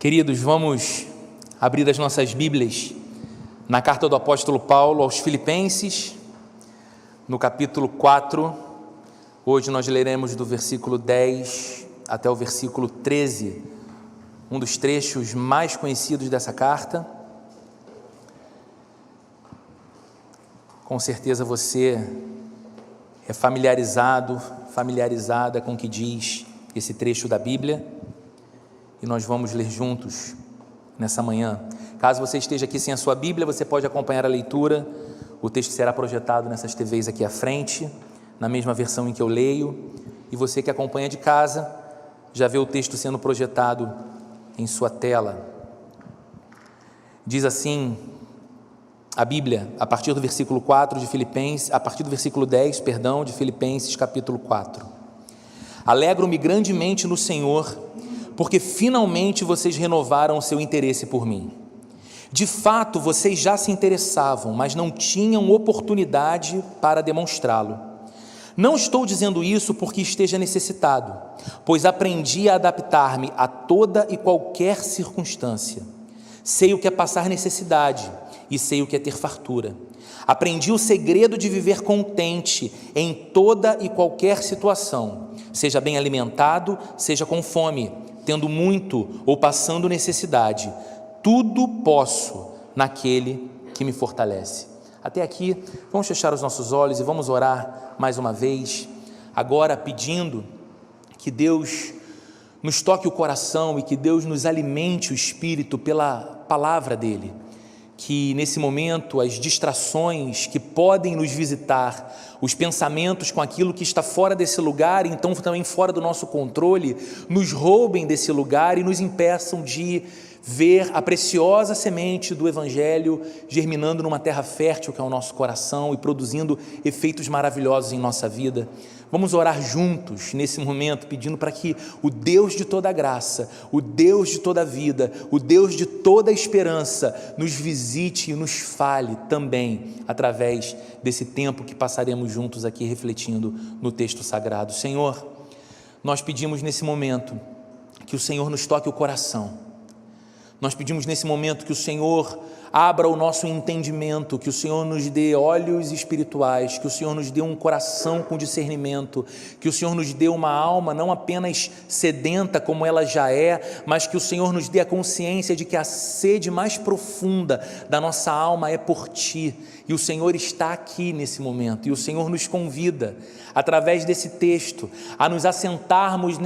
Queridos, vamos abrir as nossas Bíblias na carta do apóstolo Paulo aos Filipenses, no capítulo 4. Hoje nós leremos do versículo 10 até o versículo 13, um dos trechos mais conhecidos dessa carta. Com certeza você é familiarizada com o que diz esse trecho da Bíblia, e nós vamos ler juntos nessa manhã. Caso você esteja aqui sem a sua Bíblia, você pode acompanhar a leitura. O texto será projetado nessas TVs aqui à frente, na mesma versão em que eu leio, e você que acompanha de casa, já vê o texto sendo projetado em sua tela. Diz assim a Bíblia, a partir do versículo 4 de Filipenses, a partir do versículo 10, de Filipenses capítulo 4. Alegro-me grandemente no Senhor, porque finalmente vocês renovaram o seu interesse por mim. De fato, vocês já se interessavam, mas não tinham oportunidade para demonstrá-lo. Não estou dizendo isso porque esteja necessitado, pois aprendi a adaptar-me a toda e qualquer circunstância. Sei o que é passar necessidade e sei o que é ter fartura. Aprendi o segredo de viver contente em toda e qualquer situação, seja bem alimentado, seja com fome, tendo muito ou passando necessidade. Tudo posso naquele que me fortalece. Até aqui, vamos fechar os nossos olhos e vamos orar mais uma vez, agora pedindo que Deus nos toque o coração e que Deus nos alimente o espírito pela palavra dele, que nesse momento as distrações que podem nos visitar, os pensamentos com aquilo que está fora desse lugar, então também fora do nosso controle, nos roubem desse lugar e nos impeçam de ver a preciosa semente do Evangelho germinando numa terra fértil que é o nosso coração e produzindo efeitos maravilhosos em nossa vida. Vamos orar juntos nesse momento, pedindo para que o Deus de toda graça, o Deus de toda vida, o Deus de toda esperança nos visite e nos fale também através desse tempo que passaremos juntos aqui refletindo no texto sagrado. Senhor, nós pedimos nesse momento que o Senhor nos toque o coração. Nós pedimos nesse momento que o Senhor abra o nosso entendimento, que o Senhor nos dê olhos espirituais, que o Senhor nos dê um coração com discernimento, que o Senhor nos dê uma alma não apenas sedenta como ela já é, mas que o Senhor nos dê a consciência de que a sede mais profunda da nossa alma é por Ti, e o Senhor está aqui nesse momento, e o Senhor nos convida, através desse texto, a nos assentarmos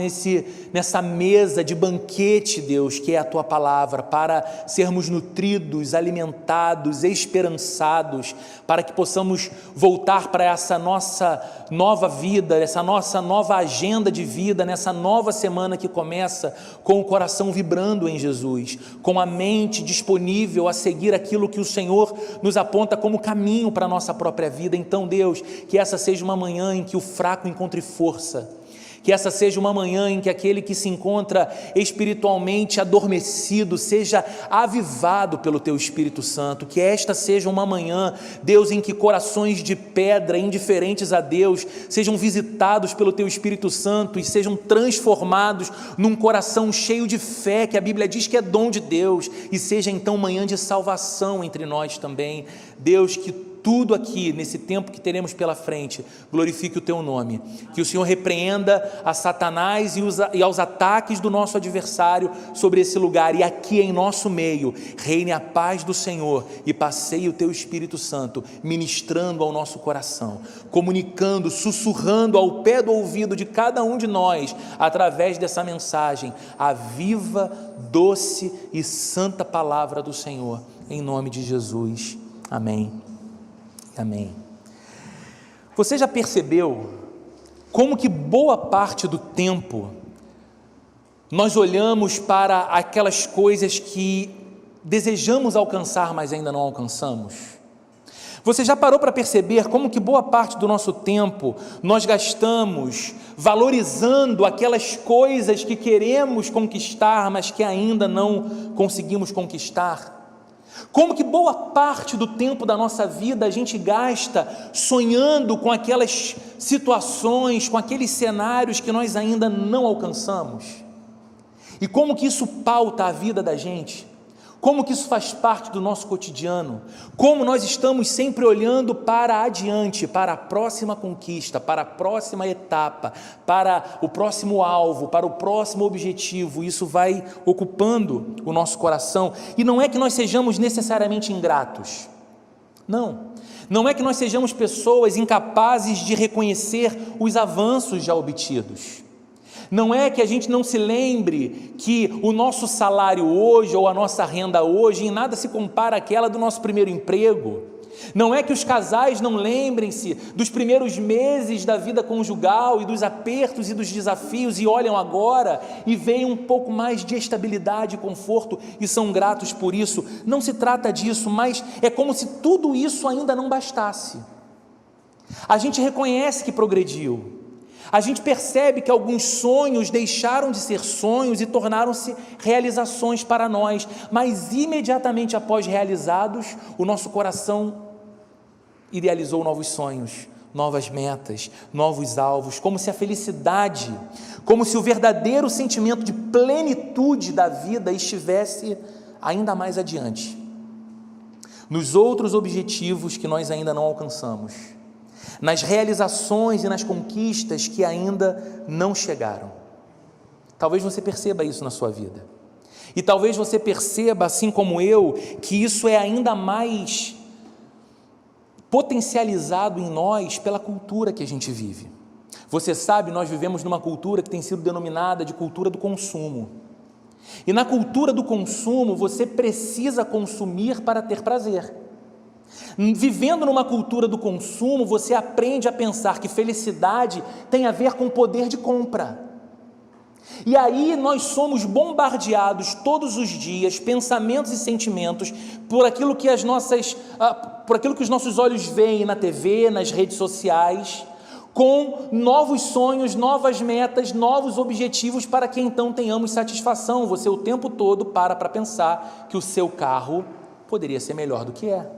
nessa mesa de banquete, Deus, que é a Tua palavra, para sermos nutridos, alimentados, esperançados, para que possamos voltar para essa nossa nova vida, essa nossa nova agenda de vida, nessa nova semana que começa, com o coração vibrando em Jesus, com a mente disponível a seguir aquilo que o Senhor nos aponta como caminho para a nossa própria vida. Então, Deus, que essa seja uma manhã em que o fraco encontre força, que essa seja uma manhã em que aquele que se encontra espiritualmente adormecido seja avivado pelo Teu Espírito Santo, que esta seja uma manhã, Deus, em que corações de pedra, indiferentes a Deus, sejam visitados pelo Teu Espírito Santo e sejam transformados num coração cheio de fé, que a Bíblia diz que é dom de Deus, e seja então manhã de salvação entre nós também. Deus, que tudo aqui, nesse tempo que teremos pela frente, glorifique o Teu nome, que o Senhor repreenda a Satanás e aos ataques do nosso adversário sobre esse lugar, e aqui em nosso meio, reine a paz do Senhor, e passeie o Teu Espírito Santo, ministrando ao nosso coração, comunicando, sussurrando ao pé do ouvido de cada um de nós, através dessa mensagem, a viva, doce e santa palavra do Senhor, em nome de Jesus, amém. Amém. Você já percebeu como que boa parte do tempo nós olhamos para aquelas coisas que desejamos alcançar, mas ainda não alcançamos? Você já parou para perceber como que boa parte do nosso tempo nós gastamos valorizando aquelas coisas que queremos conquistar, mas que ainda não conseguimos conquistar? Como que boa parte do tempo da nossa vida a gente gasta sonhando com aquelas situações, com aqueles cenários que nós ainda não alcançamos? E como que isso pauta a vida da gente? Como que isso faz parte do nosso cotidiano? Como nós estamos sempre olhando para adiante, para a próxima conquista, para a próxima etapa, para o próximo alvo, para o próximo objetivo. Isso vai ocupando o nosso coração. E não é que nós sejamos necessariamente ingratos. Não é que nós sejamos pessoas incapazes de reconhecer os avanços já obtidos. Não é que a gente não se lembre que o nosso salário hoje ou a nossa renda hoje em nada se compara àquela do nosso primeiro emprego. Não é que os casais não lembrem-se dos primeiros meses da vida conjugal e dos apertos e dos desafios e olham agora e veem um pouco mais de estabilidade e conforto e são gratos por isso. Não se trata disso, mas é como se tudo isso ainda não bastasse. A gente reconhece que progrediu. A gente percebe que alguns sonhos deixaram de ser sonhos e tornaram-se realizações para nós, mas imediatamente após realizados, o nosso coração idealizou novos sonhos, novas metas, novos alvos, como se a felicidade, como se o verdadeiro sentimento de plenitude da vida estivesse ainda mais adiante, nos outros objetivos que nós ainda não alcançamos, nas realizações e nas conquistas que ainda não chegaram. Talvez você perceba isso na sua vida, e talvez você perceba, assim como eu, que isso é ainda mais potencializado em nós pela cultura que a gente vive. Você sabe, nós vivemos numa cultura que tem sido denominada de cultura do consumo, e na cultura do consumo você precisa consumir para ter prazer. Vivendo numa cultura do consumo, você aprende a pensar que felicidade tem a ver com poder de compra. E aí nós somos bombardeados todos os dias, pensamentos e sentimentos, por aquilo que os nossos olhos veem na TV, nas redes sociais, com novos sonhos, novas metas, novos objetivos para que então tenhamos satisfação. Você o tempo todo para pensar que o seu carro poderia ser melhor do que é.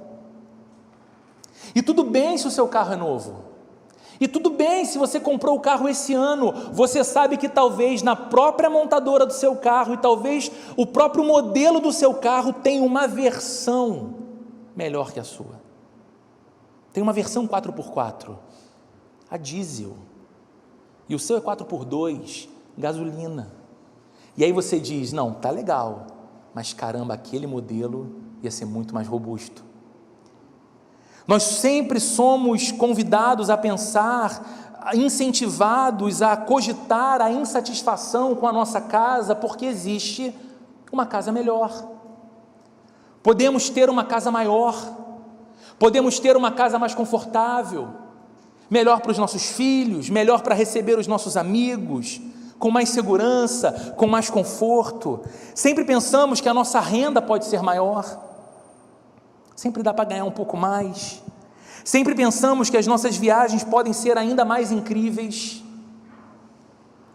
E tudo bem se o seu carro é novo, e tudo bem se você comprou o carro esse ano, você sabe que talvez na própria montadora do seu carro e talvez o próprio modelo do seu carro tem uma versão melhor que a sua, tem uma versão 4x4, a diesel, e o seu é 4x2, gasolina, e aí você diz, não, tá legal, mas caramba, aquele modelo ia ser muito mais robusto. Nós sempre somos convidados a pensar, incentivados a cogitar a insatisfação com a nossa casa, porque existe uma casa melhor. Podemos ter uma casa maior, podemos ter uma casa mais confortável, melhor para os nossos filhos, melhor para receber os nossos amigos, com mais segurança, com mais conforto. Sempre pensamos que a nossa renda pode ser maior, sempre dá para ganhar um pouco mais, sempre pensamos que as nossas viagens podem ser ainda mais incríveis.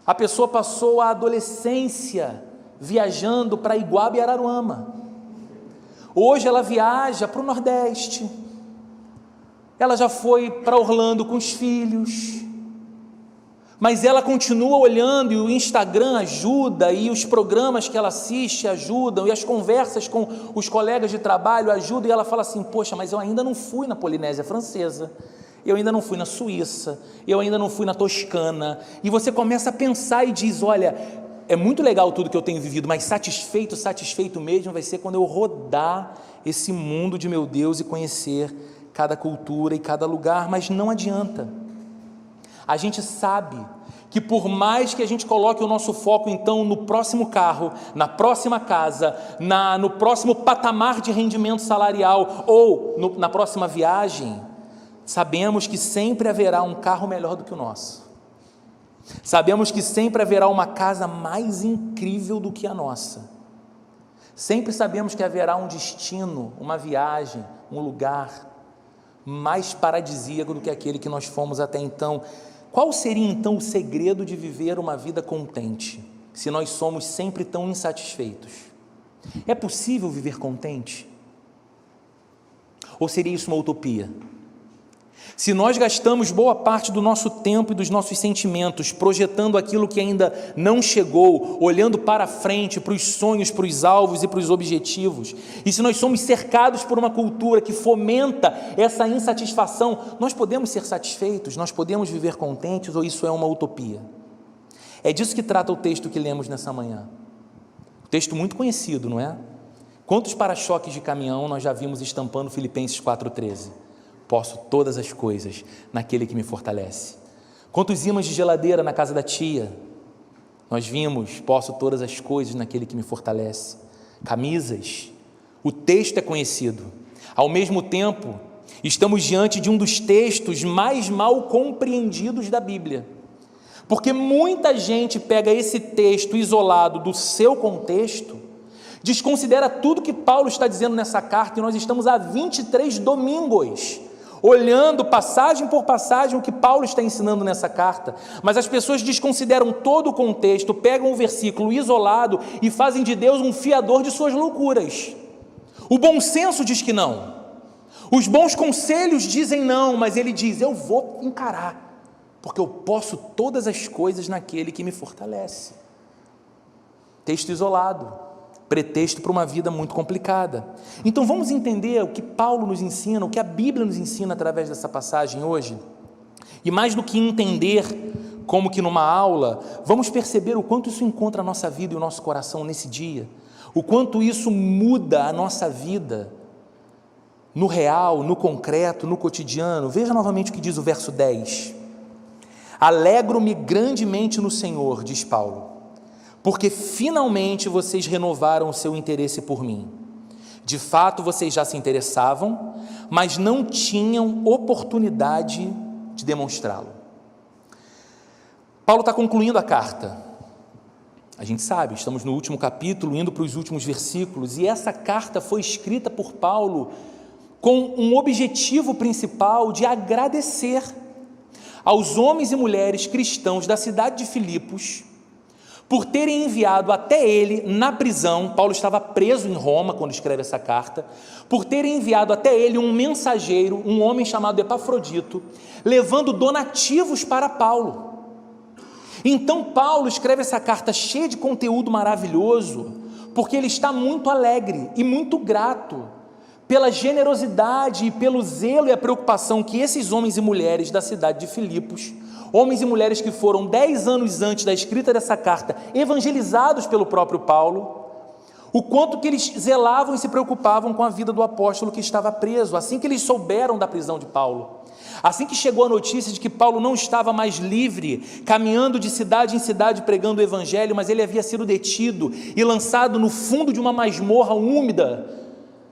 A pessoa passou a adolescência viajando para Iguaba e Araruama, hoje ela viaja para o Nordeste, ela já foi para Orlando com os filhos, mas ela continua olhando, e o Instagram ajuda, e os programas que ela assiste ajudam, e as conversas com os colegas de trabalho ajudam, e ela fala assim, poxa, mas eu ainda não fui na Polinésia Francesa, eu ainda não fui na Suíça, eu ainda não fui na Toscana, e você começa a pensar e diz, olha, é muito legal tudo que eu tenho vivido, mas satisfeito mesmo vai ser quando eu rodar esse mundo de meu Deus e conhecer cada cultura e cada lugar. Mas não adianta. A gente sabe que por mais que a gente coloque o nosso foco então no próximo carro, na próxima casa, no próximo patamar de rendimento salarial ou na próxima viagem, sabemos que sempre haverá um carro melhor do que o nosso. Sabemos que sempre haverá uma casa mais incrível do que a nossa. Sempre sabemos que haverá um destino, uma viagem, um lugar mais paradisíaco do que aquele que nós fomos até então. Qual seria então o segredo de viver uma vida contente, se nós somos sempre tão insatisfeitos? É possível viver contente? Ou seria isso uma utopia? Se nós gastamos boa parte do nosso tempo e dos nossos sentimentos projetando aquilo que ainda não chegou, olhando para frente, para os sonhos, para os alvos e para os objetivos, e se nós somos cercados por uma cultura que fomenta essa insatisfação, nós podemos ser satisfeitos, nós podemos viver contentes, ou isso é uma utopia? É disso que trata o texto que lemos nessa manhã. Texto muito conhecido, não é? Quantos para-choques de caminhão nós já vimos estampando Filipenses 4,13? Posso todas as coisas naquele que me fortalece. Quantos ímãs de geladeira na casa da tia nós vimos? Posso todas as coisas naquele que me fortalece. Camisas. O texto é conhecido. Ao mesmo tempo, estamos diante de um dos textos mais mal compreendidos da Bíblia, porque muita gente pega esse texto isolado do seu contexto, desconsidera tudo que Paulo está dizendo nessa carta, e nós estamos há 23 domingos olhando passagem por passagem o que Paulo está ensinando nessa carta, mas as pessoas desconsideram todo o contexto, pegam o versículo isolado e fazem de Deus um fiador de suas loucuras. O bom senso diz que não, os bons conselhos dizem não, mas ele diz: eu vou encarar, porque eu posso todas as coisas naquele que me fortalece. Texto isolado, pretexto para uma vida muito complicada. Então vamos entender o que Paulo nos ensina, o que a Bíblia nos ensina através dessa passagem hoje, e mais do que entender como que numa aula, vamos perceber o quanto isso encontra a nossa vida e o nosso coração nesse dia, o quanto isso muda a nossa vida no real, no concreto, no cotidiano. Veja novamente o que diz o verso 10. Alegro-me grandemente no Senhor, diz Paulo, porque finalmente vocês renovaram o seu interesse por mim. De fato, vocês já se interessavam, mas não tinham oportunidade de demonstrá-lo. Paulo está concluindo a carta. A gente sabe, estamos no último capítulo, indo para os últimos versículos, e essa carta foi escrita por Paulo com um objetivo principal de agradecer aos homens e mulheres cristãos da cidade de Filipos por terem enviado até ele na prisão. Paulo estava preso em Roma quando escreve essa carta, por terem enviado até ele um mensageiro, um homem chamado Epafrodito, levando donativos para Paulo. Então Paulo escreve essa carta cheia de conteúdo maravilhoso, porque ele está muito alegre e muito grato pela generosidade e pelo zelo e a preocupação que esses homens e mulheres da cidade de Filipos, homens e mulheres que foram 10 anos antes da escrita dessa carta, evangelizados pelo próprio Paulo, o quanto que eles zelavam e se preocupavam com a vida do apóstolo que estava preso. Assim que eles souberam da prisão de Paulo, assim que chegou a notícia de que Paulo não estava mais livre, caminhando de cidade em cidade pregando o evangelho, mas ele havia sido detido e lançado no fundo de uma masmorra úmida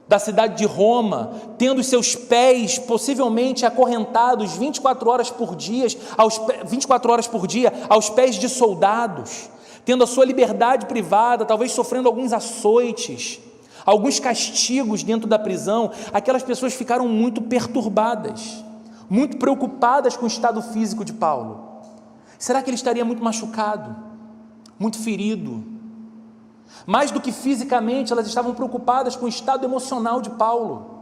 da cidade de Roma, tendo seus pés possivelmente acorrentados 24 horas por dia aos pés de soldados, tendo a sua liberdade privada, talvez sofrendo alguns açoites, alguns castigos dentro da prisão. Aquelas pessoas ficaram muito perturbadas, muito preocupadas com o estado físico de Paulo. Será que ele estaria muito machucado, muito ferido? Mais do que fisicamente, elas estavam preocupadas com o estado emocional de Paulo.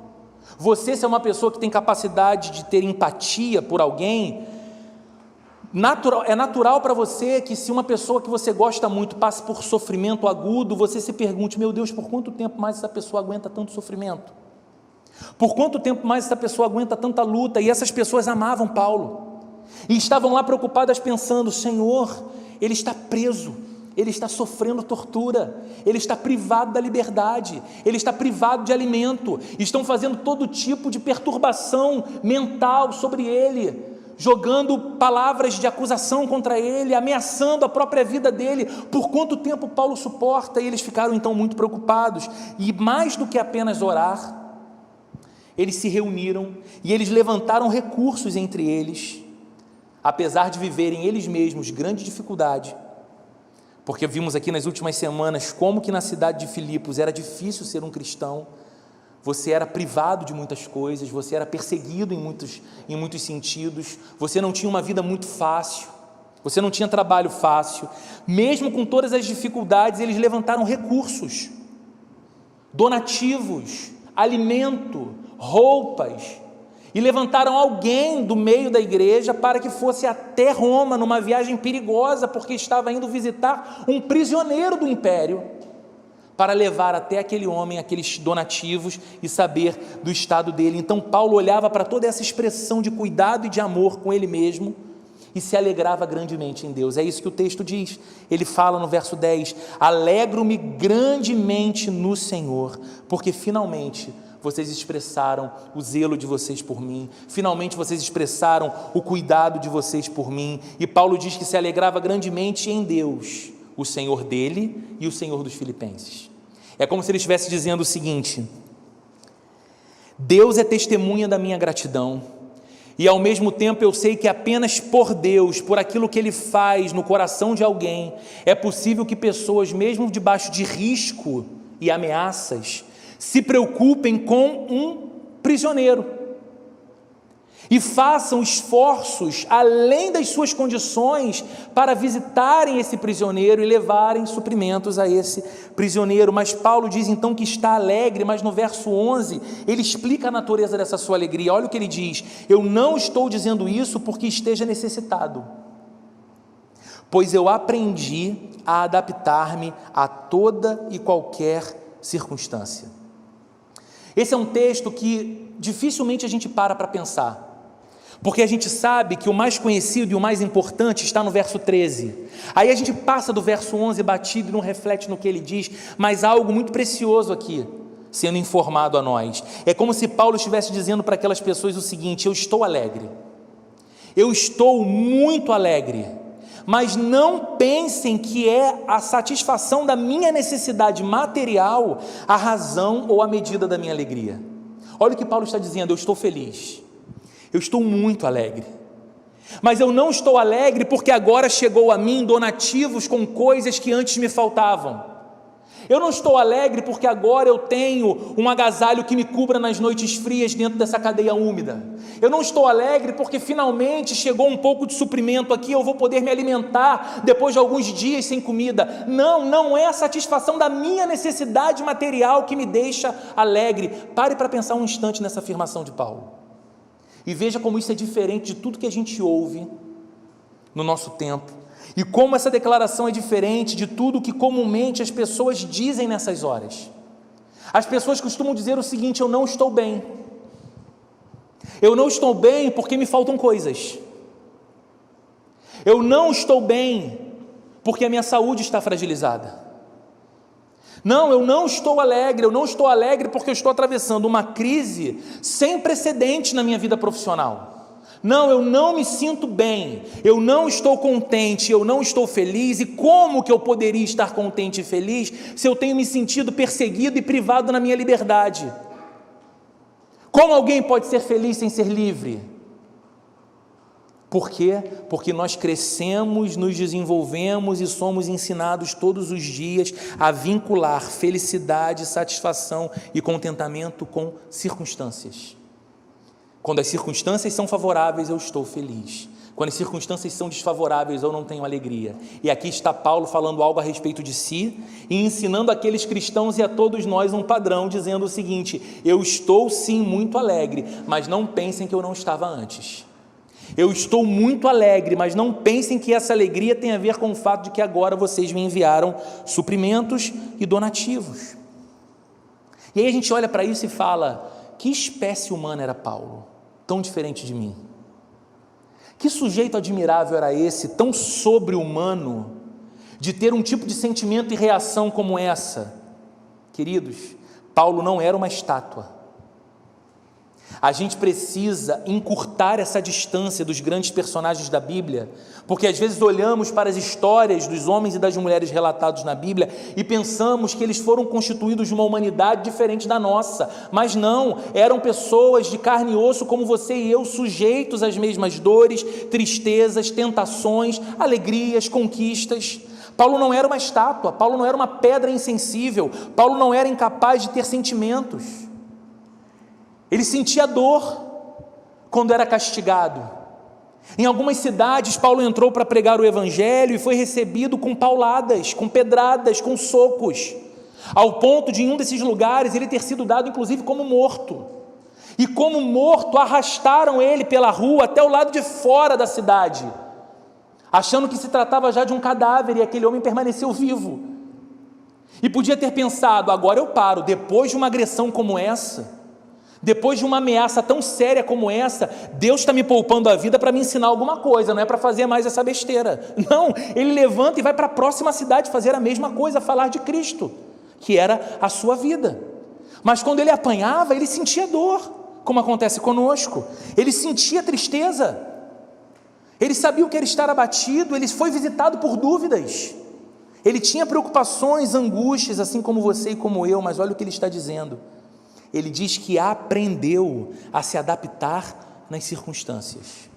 Você, se é uma pessoa que tem capacidade de ter empatia por alguém, é natural para você que, se uma pessoa que você gosta muito passe por sofrimento agudo, você se pergunte: meu Deus, por quanto tempo mais essa pessoa aguenta tanto sofrimento? Por quanto tempo mais essa pessoa aguenta tanta luta? E essas pessoas amavam Paulo e estavam lá preocupadas pensando: Senhor, ele está preso, ele está sofrendo tortura, ele está privado da liberdade, ele está privado de alimento, estão fazendo todo tipo de perturbação mental sobre ele, jogando palavras de acusação contra ele, ameaçando a própria vida dele. Por quanto tempo Paulo suporta? E eles ficaram então muito preocupados, e mais do que apenas orar, eles se reuniram e eles levantaram recursos entre eles, apesar de viverem eles mesmos grande dificuldade, porque vimos aqui nas últimas semanas como que na cidade de Filipos era difícil ser um cristão. Você era privado de muitas coisas, você era perseguido em muitos sentidos, você não tinha uma vida muito fácil, você não tinha trabalho fácil. Mesmo com todas as dificuldades, eles levantaram recursos, donativos, alimento, roupas, e levantaram alguém do meio da igreja para que fosse até Roma, numa viagem perigosa, porque estava indo visitar um prisioneiro do império, para levar até aquele homem aqueles donativos e saber do estado dele. Então Paulo olhava para toda essa expressão de cuidado e de amor com ele mesmo e se alegrava grandemente em Deus. É isso que o texto diz. Ele fala no verso 10: alegro-me grandemente no Senhor, porque finalmente vocês expressaram o zelo de vocês por mim, finalmente vocês expressaram o cuidado de vocês por mim. E Paulo diz que se alegrava grandemente em Deus, o Senhor dele e o Senhor dos filipenses. É como se ele estivesse dizendo o seguinte: Deus é testemunha da minha gratidão, e ao mesmo tempo eu sei que apenas por Deus, por aquilo que Ele faz no coração de alguém, é possível que pessoas, mesmo debaixo de risco e ameaças, se preocupem com um prisioneiro e façam esforços além das suas condições para visitarem esse prisioneiro e levarem suprimentos a esse prisioneiro. Mas Paulo diz então que está alegre, mas no verso 11 ele explica a natureza dessa sua alegria. Olha o que ele diz: eu não estou dizendo isso porque esteja necessitado, pois eu aprendi a adaptar-me a toda e qualquer circunstância. Esse é um texto que dificilmente a gente para pensar, porque a gente sabe que o mais conhecido e o mais importante está no verso 13. Aí a gente passa do verso 11 batido e não reflete no que ele diz, mas há algo muito precioso aqui sendo informado a nós. É como se Paulo estivesse dizendo para aquelas pessoas o seguinte: eu estou alegre, eu estou muito alegre, mas não pensem que é a satisfação da minha necessidade material a razão ou a medida da minha alegria. Olha o que Paulo está dizendo: eu estou feliz, eu estou muito alegre, mas eu não estou alegre porque agora chegou a mim donativos com coisas que antes me faltavam. Eu não estou alegre porque agora eu tenho um agasalho que me cubra nas noites frias dentro dessa cadeia úmida. Eu não estou alegre porque finalmente chegou um pouco de suprimento aqui, eu vou poder me alimentar depois de alguns dias sem comida. Não é a satisfação da minha necessidade material que me deixa alegre. Pare para pensar um instante nessa afirmação de Paulo e veja como isso é diferente de tudo que a gente ouve no nosso tempo, e como essa declaração é diferente de tudo que comumente as pessoas dizem nessas horas. As pessoas costumam dizer o seguinte: eu não estou bem, eu não estou bem porque me faltam coisas, eu não estou bem porque a minha saúde está fragilizada. Não, eu não estou alegre porque eu estou atravessando uma crise sem precedentes na minha vida profissional. Não, eu não me sinto bem, eu não estou contente, eu não estou feliz. E como que eu poderia estar contente e feliz se eu tenho me sentido perseguido e privado na minha liberdade? Como alguém pode ser feliz sem ser livre? Por quê? Porque nós crescemos, nos desenvolvemos e somos ensinados todos os dias a vincular felicidade, satisfação e contentamento com circunstâncias. Quando as circunstâncias são favoráveis, eu estou feliz. Quando as circunstâncias são desfavoráveis, eu não tenho alegria. E aqui está Paulo falando algo a respeito de si e ensinando àqueles cristãos e a todos nós um padrão, dizendo o seguinte: eu estou sim muito alegre, mas não pensem que eu não estava antes. Eu estou muito alegre, mas não pensem que essa alegria tem a ver com o fato de que agora vocês me enviaram suprimentos e donativos. E aí a gente olha para isso e fala: que espécie humana era Paulo, tão diferente de mim? Que sujeito admirável era esse, tão sobre-humano, de ter um tipo de sentimento e reação como essa? Queridos, Paulo não era uma estátua. A gente precisa encurtar essa distância dos grandes personagens da Bíblia, porque às vezes olhamos para as histórias dos homens e das mulheres relatados na Bíblia e pensamos que eles foram constituídos de uma humanidade diferente da nossa, mas não, eram pessoas de carne e osso como você e eu, sujeitos às mesmas dores, tristezas, tentações, alegrias, conquistas. Paulo não era uma estátua, Paulo não era uma pedra insensível, Paulo não era incapaz de ter sentimentos. Ele sentia dor quando era castigado. Em algumas cidades, Paulo entrou para pregar o evangelho e foi recebido com pauladas, com pedradas, com socos, ao ponto de em um desses lugares ele ter sido dado inclusive como morto. e como morto arrastaram ele pela rua até o lado de fora da cidade, achando que se tratava já de um cadáver, e aquele homem permaneceu vivo. E podia ter pensado: agora eu paro, depois de uma agressão como essa, depois de uma ameaça tão séria como essa, Deus está me poupando a vida para me ensinar alguma coisa, não é para fazer mais essa besteira. Não, ele levanta e vai para a próxima cidade fazer a mesma coisa, falar de Cristo, que era a sua vida. Mas quando ele apanhava, ele sentia dor, como acontece conosco. Ele sentia tristeza, ele sabia o que era estar abatido, ele foi visitado por dúvidas, ele tinha preocupações, angústias, assim como você e como eu. Mas olha o que ele está dizendo. Ele diz que aprendeu a se adaptar nas circunstâncias.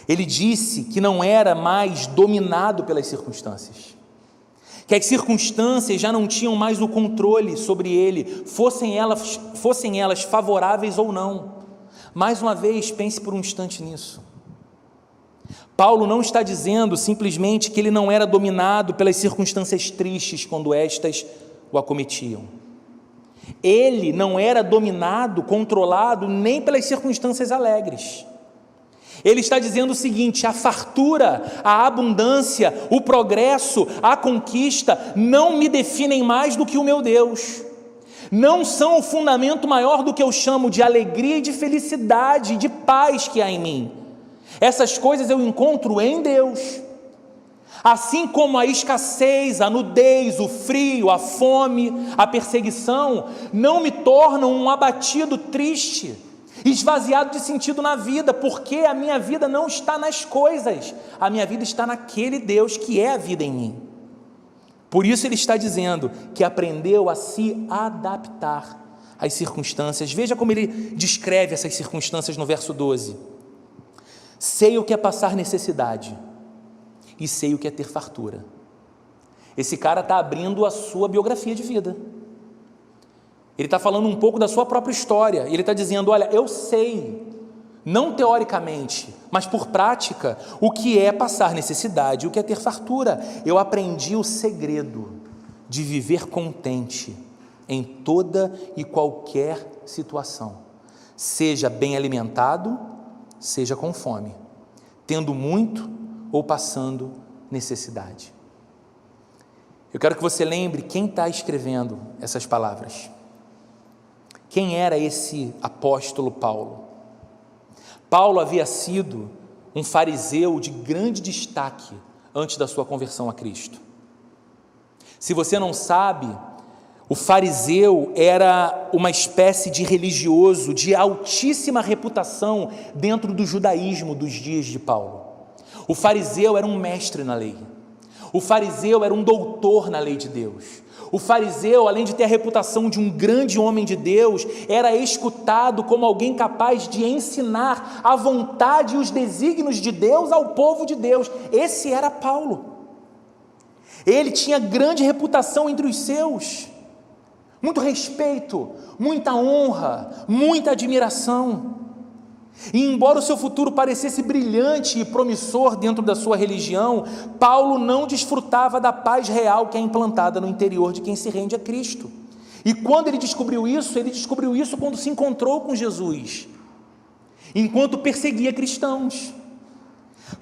Ele disse que não era mais dominado pelas circunstâncias, que as circunstâncias já não tinham mais o controle sobre ele, fossem elas favoráveis ou não. Mais uma vez, pense por um instante nisso. Paulo não está dizendo simplesmente que ele não era dominado pelas circunstâncias tristes quando estas o acometiam. Ele não era dominado, controlado nem pelas circunstâncias alegres. Ele está dizendo o seguinte: a fartura, a abundância, o progresso, a conquista não me definem mais do que o meu Deus, não são o fundamento maior do que eu chamo de alegria e de felicidade, de paz que há em mim. Essas coisas eu encontro em Deus. Assim como a escassez, a nudez, o frio, a fome, a perseguição não me tornam um abatido triste, esvaziado de sentido na vida, porque a minha vida não está nas coisas, a minha vida está naquele Deus que é a vida em mim. Por isso ele está dizendo que aprendeu a se adaptar às circunstâncias. Veja como ele descreve essas circunstâncias no verso 12: sei o que é passar necessidade e sei o que é ter fartura. Esse cara está abrindo a sua biografia de vida. Ele está falando um pouco da sua própria história. Ele está dizendo: olha, eu sei, não teoricamente, mas por prática, o que é passar necessidade e o que é ter fartura. Eu aprendi o segredo de viver contente em toda e qualquer situação, seja bem alimentado, seja com fome, tendo muito ou passando necessidade. Eu quero que você lembre quem está escrevendo essas palavras. Quem era esse apóstolo Paulo? Paulo havia sido um fariseu de grande destaque antes da sua conversão a Cristo. Se você não sabe, o fariseu era uma espécie de religioso de altíssima reputação dentro do judaísmo dos dias de Paulo. O fariseu era um mestre na lei. O fariseu era um doutor na lei de Deus. O fariseu, além de ter a reputação de um grande homem de Deus, era escutado como alguém capaz de ensinar a vontade e os desígnios de Deus ao povo de Deus. Esse era Paulo. Ele tinha grande reputação entre os seus, muito respeito, muita honra, muita admiração. E embora o seu futuro parecesse brilhante e promissor dentro da sua religião, Paulo não desfrutava da paz real que é implantada no interior de quem se rende a Cristo. E quando ele descobriu isso quando se encontrou com Jesus, enquanto perseguia cristãos.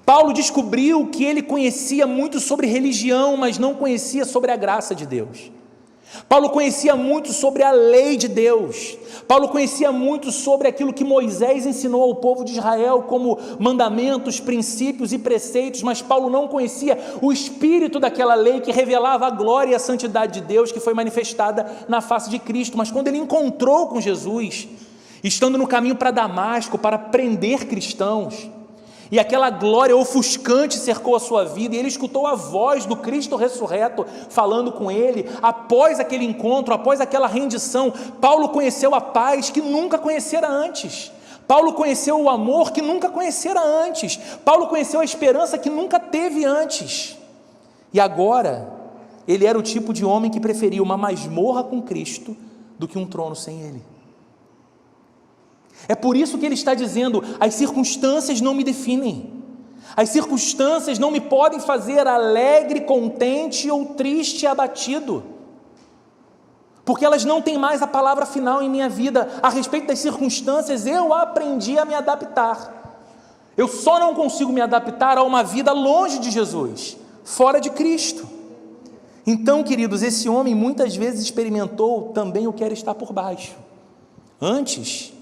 Paulo descobriu que ele conhecia muito sobre religião, mas não conhecia sobre a graça de Deus. Paulo conhecia muito sobre a lei de Deus. Paulo conhecia muito sobre aquilo que Moisés ensinou ao povo de Israel como mandamentos, princípios e preceitos, mas Paulo não conhecia o espírito daquela lei que revelava a glória e a santidade de Deus que foi manifestada na face de Cristo. Mas quando ele encontrou com Jesus, estando no caminho para Damasco para prender cristãos, e aquela glória ofuscante cercou a sua vida, e ele escutou a voz do Cristo ressurreto falando com ele. Após aquele encontro, após aquela rendição, Paulo conheceu a paz que nunca conhecera antes. Paulo conheceu o amor que nunca conhecera antes. Paulo conheceu a esperança que nunca teve antes. E agora, ele era o tipo de homem que preferia uma masmorra com Cristo do que um trono sem ele. É por isso que ele está dizendo: as circunstâncias não me definem, as circunstâncias não me podem fazer alegre, contente ou triste e abatido, porque elas não têm mais a palavra final em minha vida. A respeito das circunstâncias, eu aprendi a me adaptar. Eu só não consigo me adaptar a uma vida longe de Jesus, fora de Cristo. Então, queridos, esse homem muitas vezes experimentou também o que era estar por baixo. Antes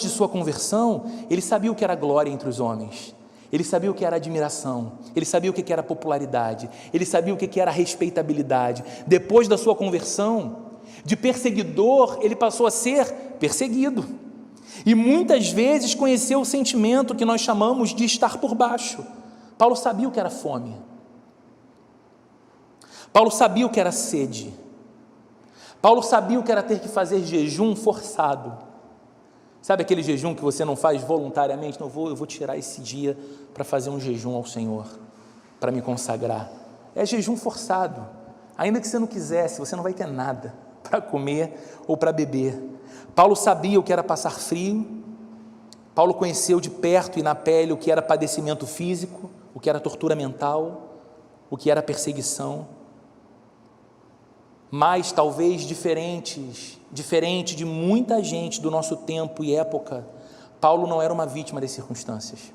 de sua conversão, ele sabia o que era glória entre os homens, ele sabia o que era admiração, ele sabia o que era popularidade, ele sabia o que era respeitabilidade. Depois da sua conversão, de perseguidor, ele passou a ser perseguido, e muitas vezes conheceu o sentimento que nós chamamos de estar por baixo. Paulo sabia o que era fome, Paulo sabia o que era sede, Paulo sabia o que era ter que fazer jejum forçado. Sabe aquele jejum que você não faz voluntariamente? Não, eu vou tirar esse dia para fazer um jejum ao Senhor, para me consagrar. É jejum forçado. Ainda que você não quisesse, você não vai ter nada para comer ou para beber. Paulo sabia o que era passar frio. Paulo conheceu de perto e na pele o que era padecimento físico, o que era tortura mental, o que era perseguição. Mas talvez diferente de muita gente do nosso tempo e época, Paulo não era uma vítima das circunstâncias.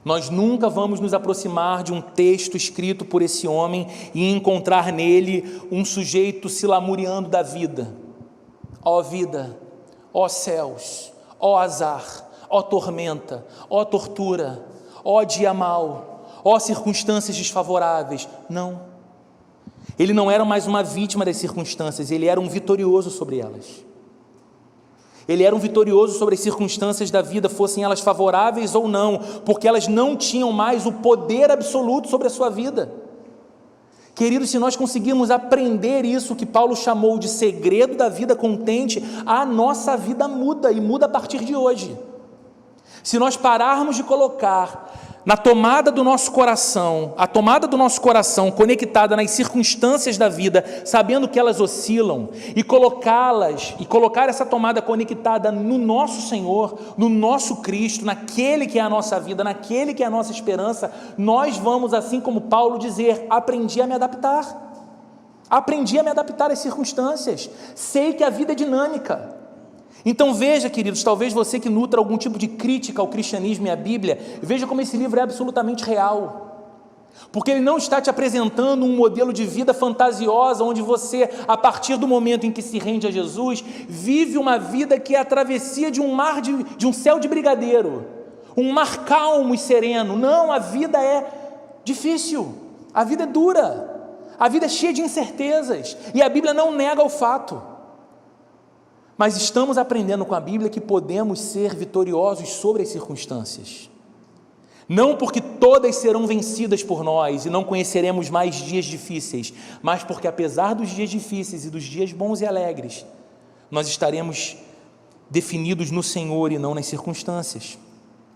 Nós nunca vamos nos aproximar de um texto escrito por esse homem e encontrar nele um sujeito se lamuriando da vida. Ó vida, ó céus, ó azar, ó tormenta, ó tortura, ó dia mau, ó circunstâncias desfavoráveis. Não. Ele não era mais uma vítima das circunstâncias, ele era um vitorioso sobre elas. Ele era um vitorioso sobre as circunstâncias da vida, fossem elas favoráveis ou não, porque elas não tinham mais o poder absoluto sobre a sua vida. Queridos, se nós conseguirmos aprender isso que Paulo chamou de segredo da vida contente, a nossa vida muda, e muda a partir de hoje. Se nós pararmos de colocar na tomada do nosso coração, a tomada do nosso coração conectada nas circunstâncias da vida, sabendo que elas oscilam, e colocar essa tomada conectada no nosso Senhor, no nosso Cristo, naquele que é a nossa vida, naquele que é a nossa esperança, nós vamos, assim como Paulo, dizer: aprendi a me adaptar às circunstâncias, sei que a vida é dinâmica. Então veja, queridos, talvez você que nutra algum tipo de crítica ao cristianismo e à Bíblia, veja como esse livro é absolutamente real, porque ele não está te apresentando um modelo de vida fantasiosa, onde você, a partir do momento em que se rende a Jesus, vive uma vida que é a travessia de um mar, de um céu de brigadeiro, um mar calmo e sereno. Não, a vida é difícil, a vida é dura, a vida é cheia de incertezas, e a Bíblia não nega o fato. Mas estamos aprendendo com a Bíblia que podemos ser vitoriosos sobre as circunstâncias. Não porque todas serão vencidas por nós e não conheceremos mais dias difíceis, mas porque apesar dos dias difíceis e dos dias bons e alegres, nós estaremos definidos no Senhor e não nas circunstâncias.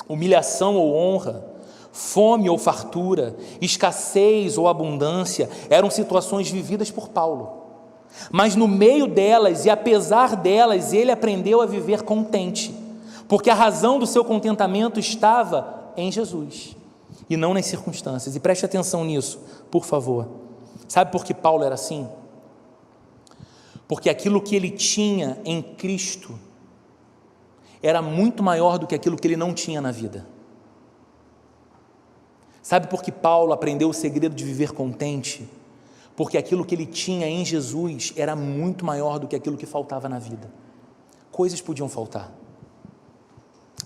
Humilhação ou honra, fome ou fartura, escassez ou abundância eram situações vividas por Paulo. Mas no meio delas e apesar delas, ele aprendeu a viver contente, porque a razão do seu contentamento estava em Jesus e não nas circunstâncias. E preste atenção nisso, por favor. Sabe por que Paulo era assim? Porque aquilo que ele tinha em Cristo era muito maior do que aquilo que ele não tinha na vida. Sabe por que Paulo aprendeu o segredo de viver contente? Porque aquilo que ele tinha em Jesus era muito maior do que aquilo que faltava na vida. Coisas podiam faltar,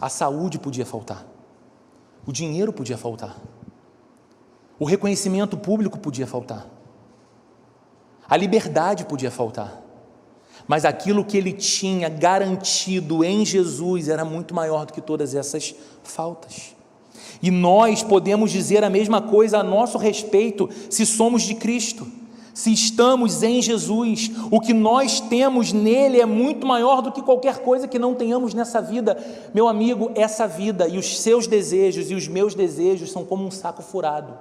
a saúde podia faltar, o dinheiro podia faltar, o reconhecimento público podia faltar, a liberdade podia faltar, mas aquilo que ele tinha garantido em Jesus era muito maior do que todas essas faltas. E nós podemos dizer a mesma coisa a nosso respeito se somos de Cristo, se estamos em Jesus. O que nós temos nele é muito maior do que qualquer coisa que não tenhamos nessa vida. Meu amigo, essa vida e os seus desejos e os meus desejos são como um saco furado.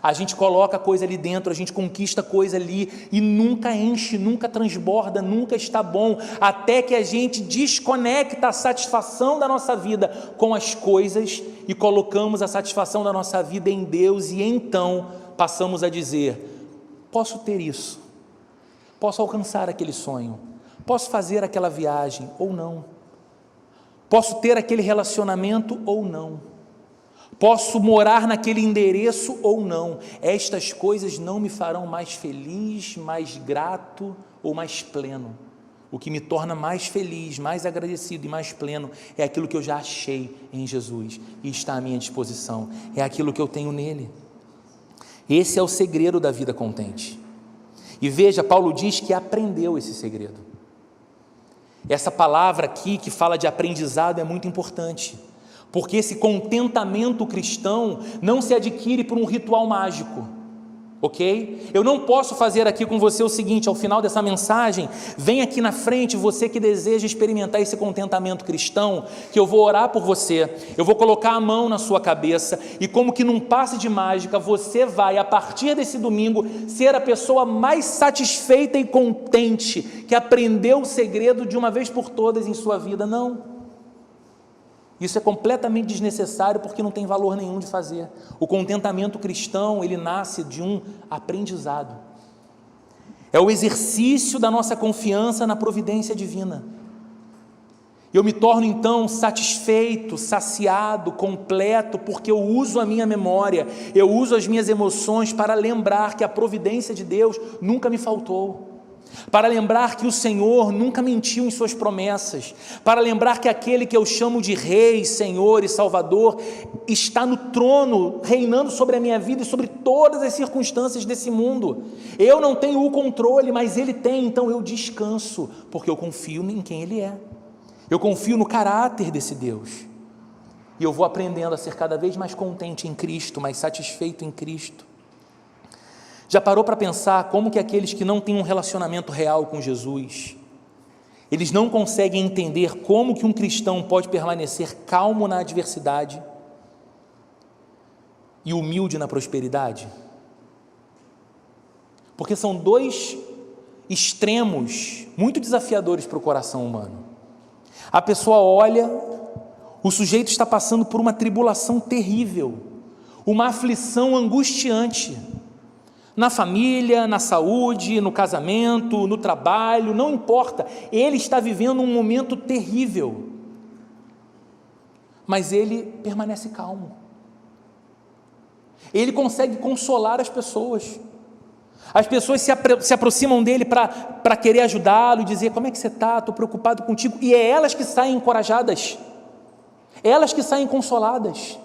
A gente coloca coisa ali dentro, a gente conquista coisa ali e nunca enche, nunca transborda, nunca está bom, até que a gente desconecta a satisfação da nossa vida com as coisas e colocamos a satisfação da nossa vida em Deus, e então passamos a dizer: posso ter isso, Posso alcançar aquele sonho, posso fazer aquela viagem ou não, posso ter aquele relacionamento ou não, posso morar naquele endereço ou não. Estas coisas não me farão mais feliz, mais grato ou mais pleno. O que me torna mais feliz, mais agradecido e mais pleno é aquilo que eu já achei em Jesus e está à minha disposição, é aquilo que eu tenho nele. Esse é o segredo da vida contente. E veja, Paulo diz que aprendeu esse segredo. Essa palavra aqui que fala de aprendizado é muito importante, porque esse contentamento cristão não se adquire por um ritual mágico, ok? Eu não posso fazer aqui com você o seguinte: ao final dessa mensagem, vem aqui na frente você que deseja experimentar esse contentamento cristão, que eu vou orar por você, eu vou colocar a mão na sua cabeça e, como que num passe de mágica, você vai, a partir desse domingo, ser a pessoa mais satisfeita e contente, que aprendeu o segredo de uma vez por todas em sua vida. Não. Isso é completamente desnecessário, porque não tem valor nenhum de fazer. O contentamento cristão, ele nasce de um aprendizado. É o exercício da nossa confiança na providência divina. Eu me torno então satisfeito, saciado, completo, porque eu uso a minha memória, eu uso as minhas emoções para lembrar que a providência de Deus nunca me faltou, para lembrar que o Senhor nunca mentiu em suas promessas, para lembrar que aquele que eu chamo de Rei, Senhor e Salvador está no trono, reinando sobre a minha vida e sobre todas as circunstâncias desse mundo. Eu não tenho o controle, mas Ele tem, então eu descanso, porque eu confio em quem Ele é, eu confio no caráter desse Deus, e eu vou aprendendo a ser cada vez mais contente em Cristo, mais satisfeito em Cristo. Já parou para pensar como que aqueles que não têm um relacionamento real com Jesus, eles não conseguem entender como que um cristão pode permanecer calmo na adversidade e humilde na prosperidade? Porque são dois extremos muito desafiadores para o coração humano. A pessoa olha, o sujeito está passando por uma tribulação terrível, uma aflição angustiante, na família, na saúde, no casamento, no trabalho, não importa, ele está vivendo um momento terrível, mas ele permanece calmo, ele consegue consolar as pessoas se aproximam dele para querer ajudá-lo e dizer: como é que você está? Estou preocupado contigo, e é elas que saem encorajadas, elas que saem consoladas.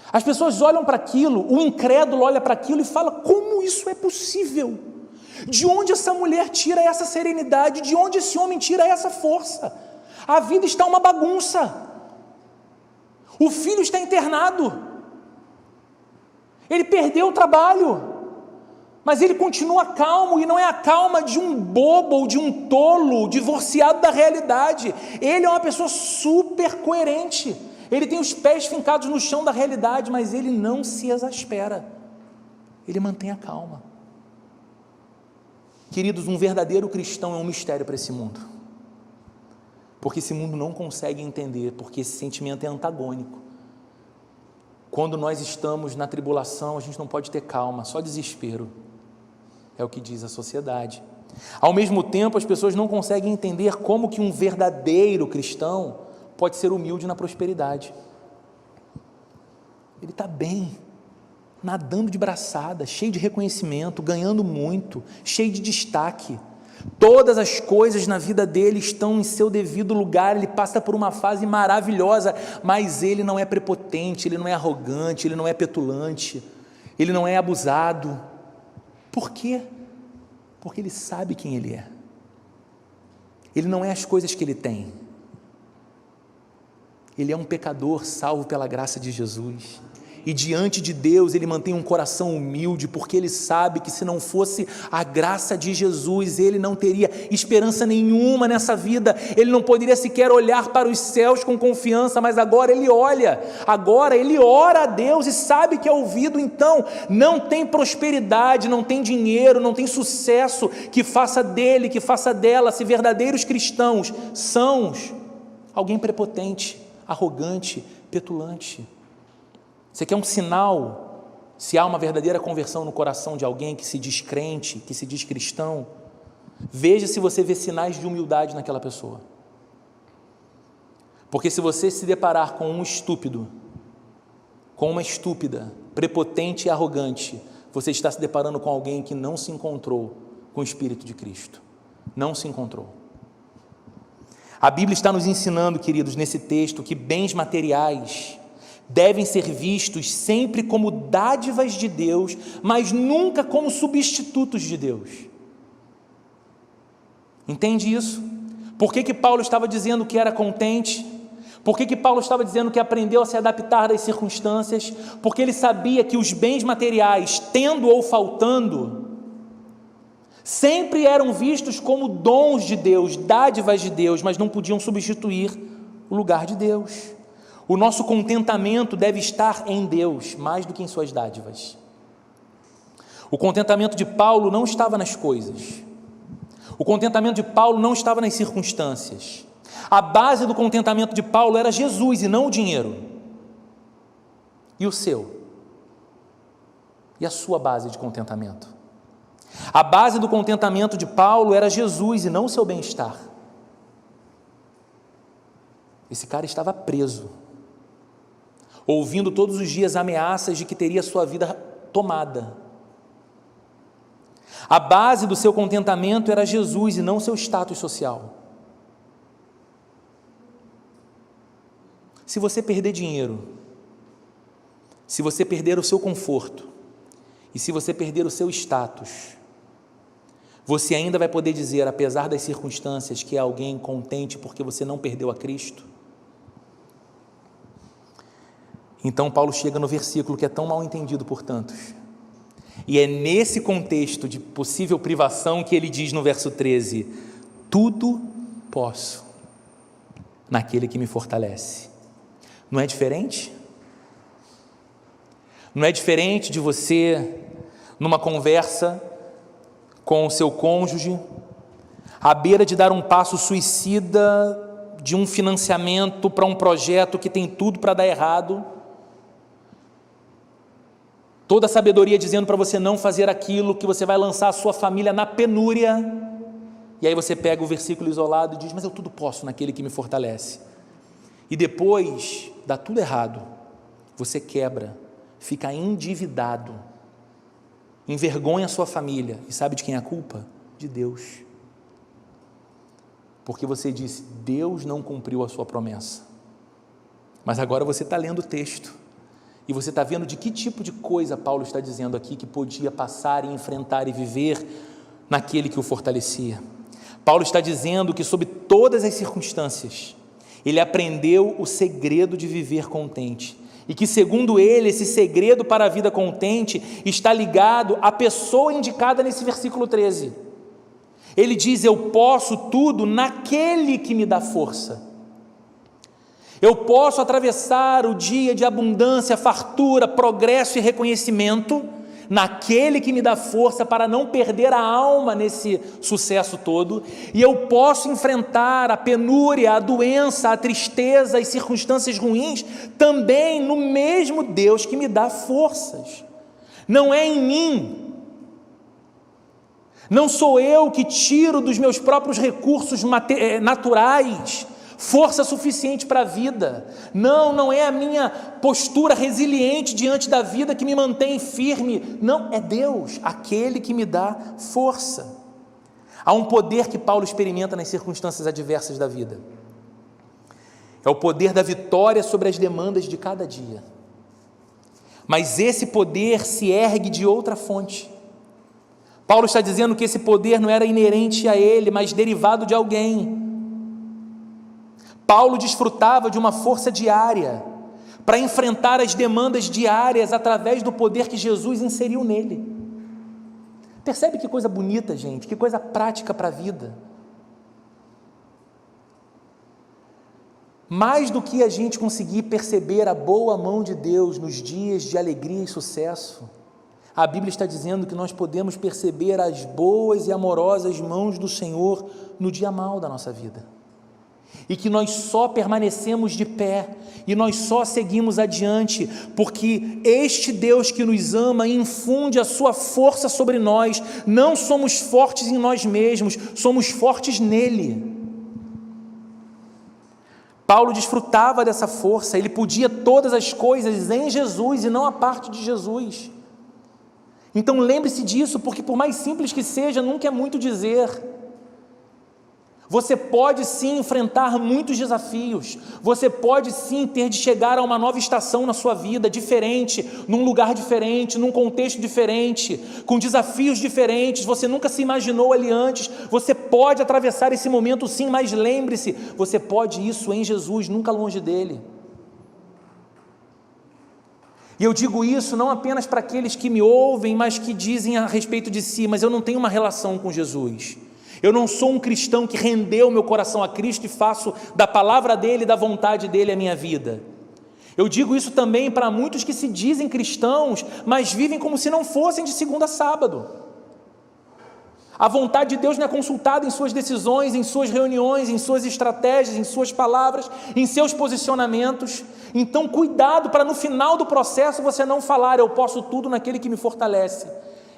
As pessoas olham para aquilo, o incrédulo olha para aquilo e fala: como isso é possível? De onde essa mulher tira essa serenidade? De onde esse homem tira essa força? A vida está uma bagunça, o filho está internado, ele perdeu o trabalho, mas ele continua calmo, e não é a calma de um bobo ou de um tolo divorciado da realidade. Ele é uma pessoa super coerente, ele tem os pés fincados no chão da realidade, mas ele não se exaspera, ele mantém a calma. Queridos, um verdadeiro cristão é um mistério para esse mundo, porque esse mundo não consegue entender, porque esse sentimento é antagônico. Quando nós estamos na tribulação, a gente não pode ter calma, só desespero, é o que diz a sociedade. Ao mesmo tempo, as pessoas não conseguem entender como que um verdadeiro cristão pode ser humilde na prosperidade. Ele está bem, nadando de braçada, cheio de reconhecimento, ganhando muito, cheio de destaque. Todas as coisas na vida dele estão em seu devido lugar, ele passa por uma fase maravilhosa, mas ele não é prepotente, ele não é arrogante, ele não é petulante, ele não é abusado. Por quê? Porque ele sabe quem ele é. Ele não é as coisas que ele tem. Ele é um pecador salvo pela graça de Jesus. E diante de Deus ele mantém um coração humilde, porque ele sabe que se não fosse a graça de Jesus, ele não teria esperança nenhuma nessa vida, ele não poderia sequer olhar para os céus com confiança, mas agora ele olha, agora ele ora a Deus e sabe que é ouvido. Então não tem prosperidade, não tem dinheiro, não tem sucesso que faça dele, que faça dela, se verdadeiros cristãos são alguém prepotente, arrogante, petulante. Você quer um sinal, se há uma verdadeira conversão no coração de alguém que se diz crente, que se diz cristão? Veja se você vê sinais de humildade naquela pessoa. Porque se você se deparar com um estúpido, com uma estúpida, prepotente e arrogante, você está se deparando com alguém que não se encontrou com o Espírito de Cristo. Não se encontrou. A Bíblia está nos ensinando, queridos, nesse texto, que bens materiais devem ser vistos sempre como dádivas de Deus, mas nunca como substitutos de Deus. Entende isso? Por que Paulo estava dizendo que era contente? Por que Paulo estava dizendo que aprendeu a se adaptar às circunstâncias? Porque ele sabia que os bens materiais, tendo ou faltando, sempre eram vistos como dons de Deus, dádivas de Deus, mas não podiam substituir o lugar de Deus. O nosso contentamento deve estar em Deus, mais do que em suas dádivas. O contentamento de Paulo não estava nas coisas. O contentamento de Paulo não estava nas circunstâncias. A base do contentamento de Paulo era Jesus e não o dinheiro. E o seu? E a sua base de contentamento? A base do contentamento de Paulo era Jesus e não o seu bem-estar. Esse cara estava preso, ouvindo todos os dias ameaças de que teria sua vida tomada. A base do seu contentamento era Jesus e não o seu status social. Se você perder dinheiro, se você perder o seu conforto, e se você perder o seu status, você ainda vai poder dizer, apesar das circunstâncias, que é alguém contente porque você não perdeu a Cristo? Então Paulo chega no versículo que é tão mal entendido por tantos, e é nesse contexto de possível privação que ele diz no verso 13, tudo posso naquele que me fortalece. Não é diferente? Não é diferente de você, numa conversa com o seu cônjuge, à beira de dar um passo suicida de um financiamento para um projeto que tem tudo para dar errado, toda a sabedoria dizendo para você não fazer aquilo, que você vai lançar a sua família na penúria, e aí você pega o versículo isolado e diz, mas eu tudo posso naquele que me fortalece, e depois dá tudo errado, você quebra, fica endividado, envergonha a sua família, e sabe de quem é a culpa? De Deus, porque você disse, Deus não cumpriu a sua promessa, mas agora você está lendo o texto, e você está vendo de que tipo de coisa Paulo está dizendo aqui, que podia passar e enfrentar e viver naquele que o fortalecia. Paulo está dizendo que sob todas as circunstâncias, ele aprendeu o segredo de viver contente, e que segundo ele, esse segredo para a vida contente está ligado à pessoa indicada nesse versículo 13, ele diz, eu posso tudo naquele que me dá força, eu posso atravessar o dia de abundância, fartura, progresso e reconhecimento, naquele que me dá força para não perder a alma nesse sucesso todo, e eu posso enfrentar a penúria, a doença, a tristeza, as circunstâncias ruins, também no mesmo Deus que me dá forças. Não é em mim, não sou eu que tiro dos meus próprios recursos naturais força suficiente para a vida, não é a minha postura resiliente diante da vida que me mantém firme, não, é Deus, aquele que me dá força. Há um poder que Paulo experimenta nas circunstâncias adversas da vida, é o poder da vitória sobre as demandas de cada dia, mas esse poder se ergue de outra fonte. Paulo está dizendo que esse poder não era inerente a ele, mas derivado de alguém. Paulo desfrutava de uma força diária para enfrentar as demandas diárias através do poder que Jesus inseriu nele. Percebe que coisa bonita, gente, que coisa prática para a vida. Mais do que a gente conseguir perceber a boa mão de Deus nos dias de alegria e sucesso, a Bíblia está dizendo que nós podemos perceber as boas e amorosas mãos do Senhor no dia mau da nossa vida. e que nós só permanecemos de pé, e nós só seguimos adiante, porque este Deus que nos ama infunde a sua força sobre nós. Não somos fortes em nós mesmos, somos fortes nele. Paulo desfrutava dessa força, ele podia todas as coisas em Jesus e não a parte de Jesus. Então lembre-se disso, porque por mais simples que seja, nunca é muito dizer. Você pode sim enfrentar muitos desafios, você pode sim ter de chegar a uma nova estação na sua vida, diferente, num lugar diferente, num contexto diferente, com desafios diferentes, você nunca se imaginou ali antes. Você pode atravessar esse momento sim, mas lembre-se, você pode isso em Jesus, nunca longe dele. E eu digo isso não apenas para aqueles que me ouvem, mas que dizem a respeito de si, mas eu não tenho uma relação com Jesus. Eu não sou um cristão que rendeu meu coração a Cristo e faço da palavra dele, da vontade dele a minha vida. Eu digo isso também para muitos que se dizem cristãos, mas vivem como se não fossem de segunda a sábado. A vontade de Deus não é consultada em suas decisões, em suas reuniões, em suas estratégias, em suas palavras, em seus posicionamentos. Então cuidado para no final do processo você não falar: eu posso tudo naquele que me fortalece,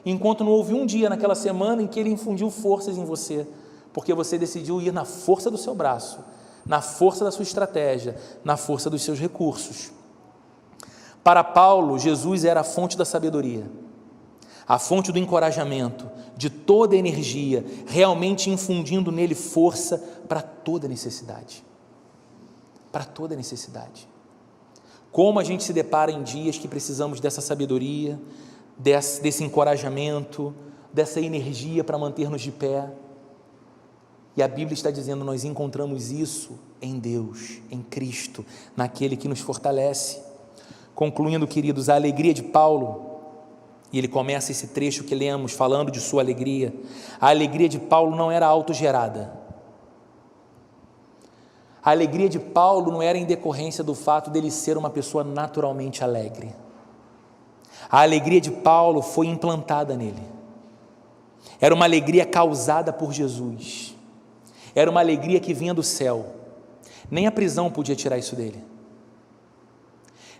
enquanto não houve um dia naquela semana em que ele infundiu forças em você, porque você decidiu ir na força do seu braço, na força da sua estratégia, na força dos seus recursos. Para Paulo, Jesus era a fonte da sabedoria, a fonte do encorajamento, de toda a energia, realmente infundindo nele força para toda necessidade. Para toda necessidade. Como a gente se depara em dias que precisamos dessa sabedoria, desse encorajamento, dessa energia para manter-nos de pé. E a Bíblia está dizendo: nós encontramos isso em Deus, em Cristo, naquele que nos fortalece. Concluindo, queridos, a alegria de Paulo, e ele começa esse trecho que lemos falando de sua alegria. A alegria de Paulo não era autogerada. A alegria de Paulo não era em decorrência do fato dele ser uma pessoa naturalmente alegre. A alegria de Paulo foi implantada nele. Era uma alegria causada por Jesus. Era uma alegria que vinha do céu. Nem a prisão podia tirar isso dele.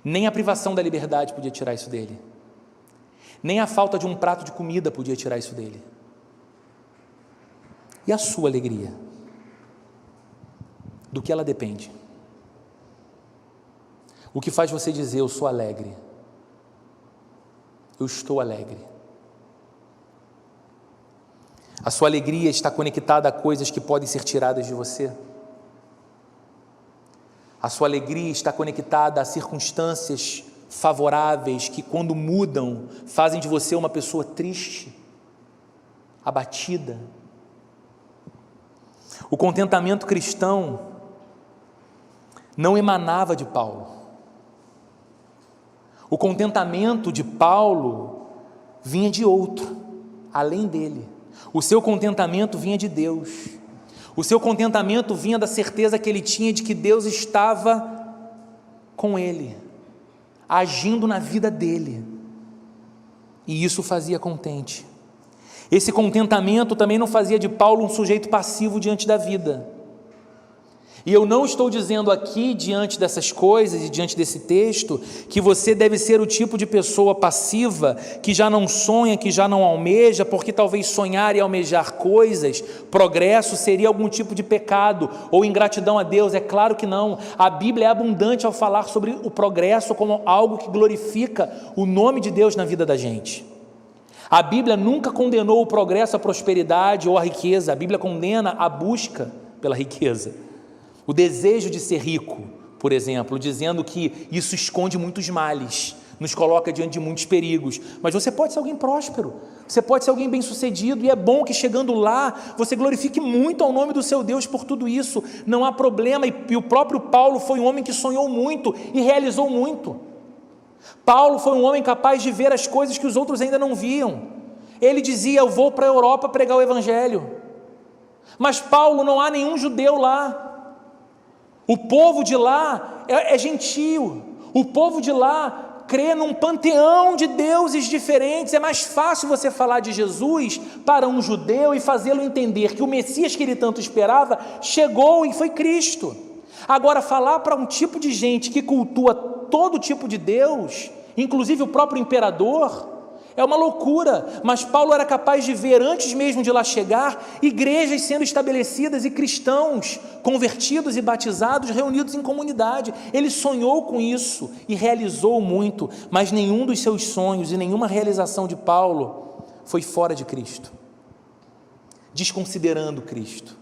Nem a privação da liberdade podia tirar isso dele. Nem a falta de um prato de comida podia tirar isso dele. E a sua alegria? Do que ela depende? O que faz você dizer: eu sou alegre? Eu estou alegre. A sua alegria está conectada a coisas que podem ser tiradas de você. A sua alegria está conectada a circunstâncias favoráveis que, quando mudam, fazem de você uma pessoa triste, abatida. O contentamento cristão não emanava de Paulo. O contentamento de Paulo vinha de outro, além dele. O seu contentamento vinha de Deus. O seu contentamento vinha da certeza que ele tinha de que Deus estava com ele, agindo na vida dele. E isso o fazia contente. Esse contentamento também não fazia de Paulo um sujeito passivo diante da vida. E eu não estou dizendo aqui, diante dessas coisas e diante desse texto, que você deve ser o tipo de pessoa passiva, que já não sonha, que já não almeja, porque talvez sonhar e almejar coisas, progresso, seria algum tipo de pecado ou ingratidão a Deus. É claro que não. A Bíblia é abundante ao falar sobre o progresso como algo que glorifica o nome de Deus na vida da gente. A Bíblia nunca condenou o progresso, a prosperidade ou a riqueza. A Bíblia condena a busca pela riqueza. O desejo de ser rico, por exemplo, dizendo que isso esconde muitos males, nos coloca diante de muitos perigos. Mas você pode ser alguém próspero, você pode ser alguém bem-sucedido, e é bom que chegando lá, você glorifique muito ao nome do seu Deus por tudo isso. Não há problema, e o próprio Paulo foi um homem que sonhou muito e realizou muito. Paulo foi um homem capaz de ver as coisas que os outros ainda não viam. Ele dizia: eu vou para a Europa pregar o Evangelho. Mas Paulo, não há nenhum judeu lá. O povo de lá é gentio. O povo de lá crê num panteão de deuses diferentes. É mais fácil você falar de Jesus para um judeu e fazê-lo entender que o Messias que ele tanto esperava chegou e foi Cristo. Agora, falar para um tipo de gente que cultua todo tipo de Deus, inclusive o próprio imperador, é uma loucura. Mas Paulo era capaz de ver, antes mesmo de lá chegar, igrejas sendo estabelecidas e cristãos convertidos e batizados reunidos em comunidade. Ele sonhou com isso e realizou muito, mas nenhum dos seus sonhos e nenhuma realização de Paulo foi fora de Cristo, desconsiderando Cristo.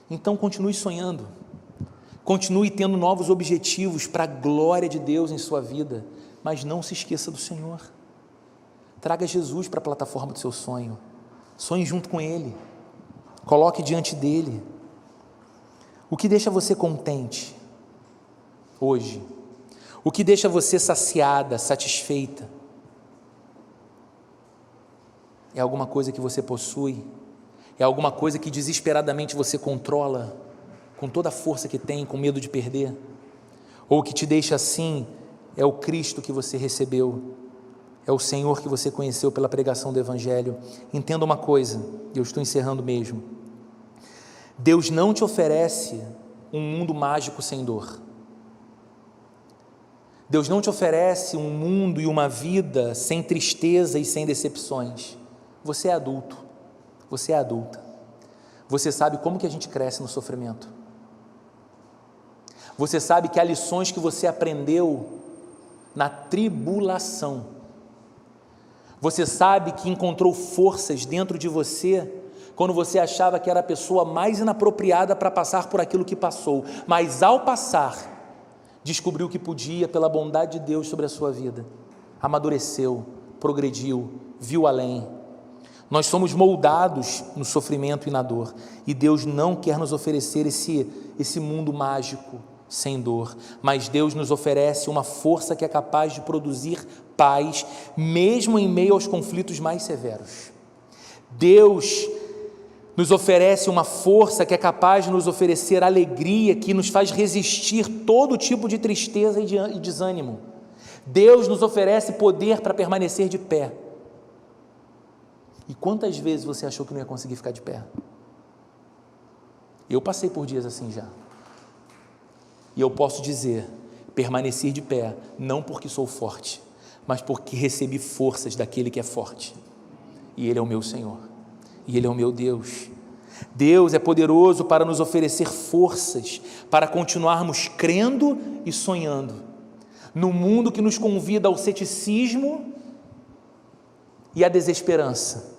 Então continue sonhando, continue tendo novos objetivos para a glória de Deus em sua vida, mas não se esqueça do Senhor. Traga Jesus para a plataforma do seu sonho, sonhe junto com Ele, coloque diante dEle. O que deixa você contente hoje? O que deixa você saciada, satisfeita? É alguma coisa que você possui? É alguma coisa que desesperadamente você controla, com toda a força que tem, com medo de perder? Ou o que te deixa assim é o Cristo que você recebeu, é o Senhor que você conheceu pela pregação do Evangelho? Entenda uma coisa, eu estou encerrando mesmo. Deus não te oferece um mundo mágico sem dor. Deus não te oferece um mundo e uma vida sem tristeza e sem decepções. Você é adulto, você é adulta. Você sabe como que a gente cresce no sofrimento. Você sabe que há lições que você aprendeu na tribulação. Você sabe que encontrou forças dentro de você quando você achava que era a pessoa mais inapropriada para passar por aquilo que passou, mas ao passar, descobriu que podia pela bondade de Deus sobre a sua vida, amadureceu, progrediu, viu além. Nós somos moldados no sofrimento e na dor, e Deus não quer nos oferecer esse mundo mágico sem dor, mas Deus nos oferece uma força que é capaz de produzir paz, mesmo em meio aos conflitos mais severos. Deus nos oferece uma força que é capaz de nos oferecer alegria, que nos faz resistir todo tipo de tristeza e desânimo. Deus nos oferece poder para permanecer de pé. E quantas vezes você achou que não ia conseguir ficar de pé? Eu passei por dias assim já. E eu posso dizer, permanecer de pé, não porque sou forte, mas porque recebi forças daquele que é forte. E Ele é o meu Senhor, e Ele é o meu Deus. Deus é poderoso para nos oferecer forças, para continuarmos crendo e sonhando, no mundo que nos convida ao ceticismo e à desesperança.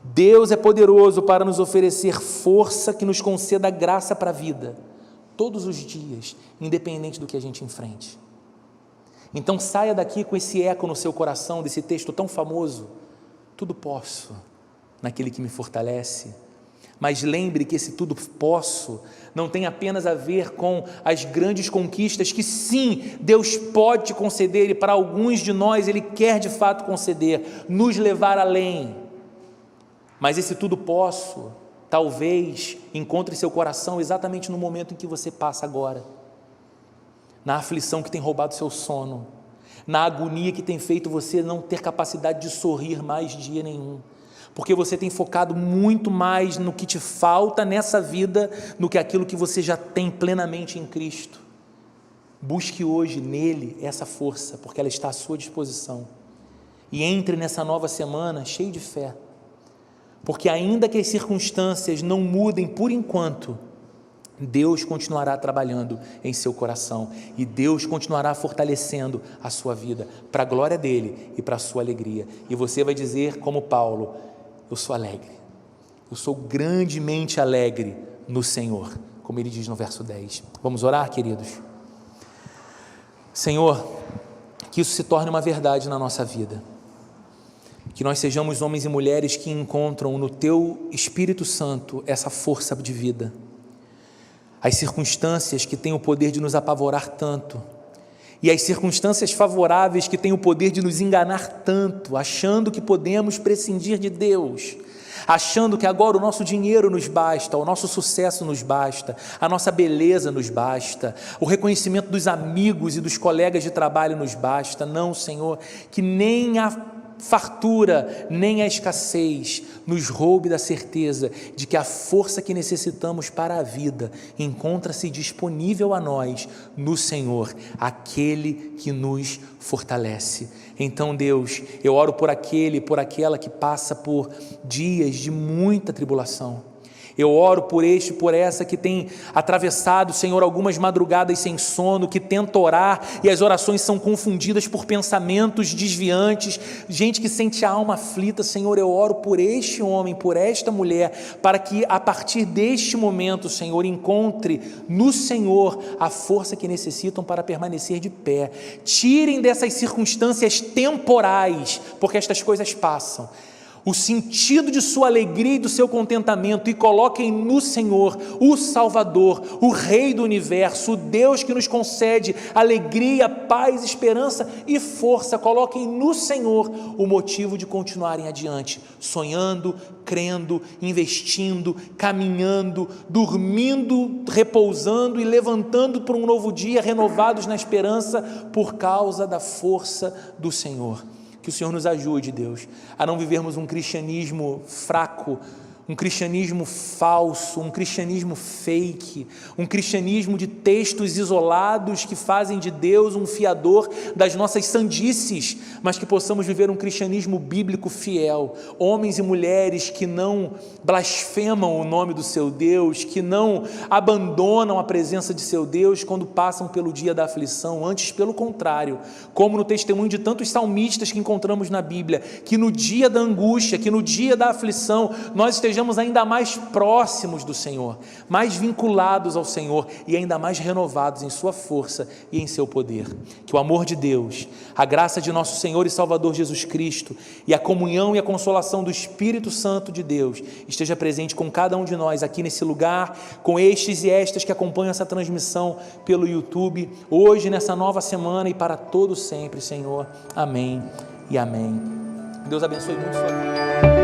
Deus é poderoso para nos oferecer força que nos conceda graça para a vida, todos os dias, independente do que a gente enfrente. Então saia daqui com esse eco no seu coração, desse texto tão famoso: tudo posso naquele que me fortalece. Mas lembre que esse tudo posso não tem apenas a ver com as grandes conquistas que sim, Deus pode te conceder, e para alguns de nós Ele quer de fato conceder, nos levar além. Mas esse tudo posso talvez encontre seu coração exatamente no momento em que você passa agora, na aflição que tem roubado seu sono, na agonia que tem feito você não ter capacidade de sorrir mais dia nenhum, porque você tem focado muito mais no que te falta nessa vida do que aquilo que você já tem plenamente em Cristo. Busque hoje nele essa força, porque ela está à sua disposição, e entre nessa nova semana cheio de fé, porque ainda que as circunstâncias não mudem por enquanto, Deus continuará trabalhando em seu coração, e Deus continuará fortalecendo a sua vida, para a glória dEle e para a sua alegria, e você vai dizer como Paulo: eu sou alegre, eu sou grandemente alegre no Senhor, como ele diz no verso 10, vamos orar, queridos? Senhor, que isso se torne uma verdade na nossa vida, que nós sejamos homens e mulheres que encontram no Teu Espírito Santo essa força de vida. As circunstâncias que têm o poder de nos apavorar tanto, e as circunstâncias favoráveis que têm o poder de nos enganar tanto, achando que podemos prescindir de Deus, achando que agora o nosso dinheiro nos basta, o nosso sucesso nos basta, a nossa beleza nos basta, o reconhecimento dos amigos e dos colegas de trabalho nos basta. Não, Senhor, que nem a fartura, nem a escassez nos roube da certeza de que a força que necessitamos para a vida encontra-se disponível a nós no Senhor, aquele que nos fortalece. Então, Deus, eu oro por aquele, por aquela que passa por dias de muita tribulação. Eu oro por este, por essa que tem atravessado, Senhor, algumas madrugadas sem sono, que tenta orar e as orações são confundidas por pensamentos desviantes, gente que sente a alma aflita. Senhor, eu oro por este homem, por esta mulher, para que a partir deste momento, Senhor, encontre no Senhor a força que necessitam para permanecer de pé. Tirem dessas circunstâncias temporais, porque estas coisas passam, o sentido de sua alegria e do seu contentamento, e coloquem no Senhor, o Salvador, o Rei do Universo, o Deus que nos concede alegria, paz, esperança e força. Coloquem no Senhor o motivo de continuarem adiante, sonhando, crendo, investindo, caminhando, dormindo, repousando e levantando para um novo dia, renovados na esperança por causa da força do Senhor. Que o Senhor nos ajude, Deus, a não vivermos um cristianismo fraco, um cristianismo falso, um cristianismo fake, um cristianismo de textos isolados que fazem de Deus um fiador das nossas sandices, mas que possamos viver um cristianismo bíblico fiel, homens e mulheres que não blasfemam o nome do seu Deus, que não abandonam a presença de seu Deus quando passam pelo dia da aflição, antes pelo contrário, como no testemunho de tantos salmistas que encontramos na Bíblia, que no dia da angústia, que no dia da aflição, nós estejamos ainda mais próximos do Senhor, mais vinculados ao Senhor e ainda mais renovados em sua força e em seu poder. Que o amor de Deus, a graça de nosso Senhor e Salvador Jesus Cristo e a comunhão e a consolação do Espírito Santo de Deus esteja presente com cada um de nós aqui nesse lugar, com estes e estas que acompanham essa transmissão pelo YouTube, hoje, nessa nova semana e para todo sempre, Senhor. Amém e amém. Deus abençoe muito sua vida.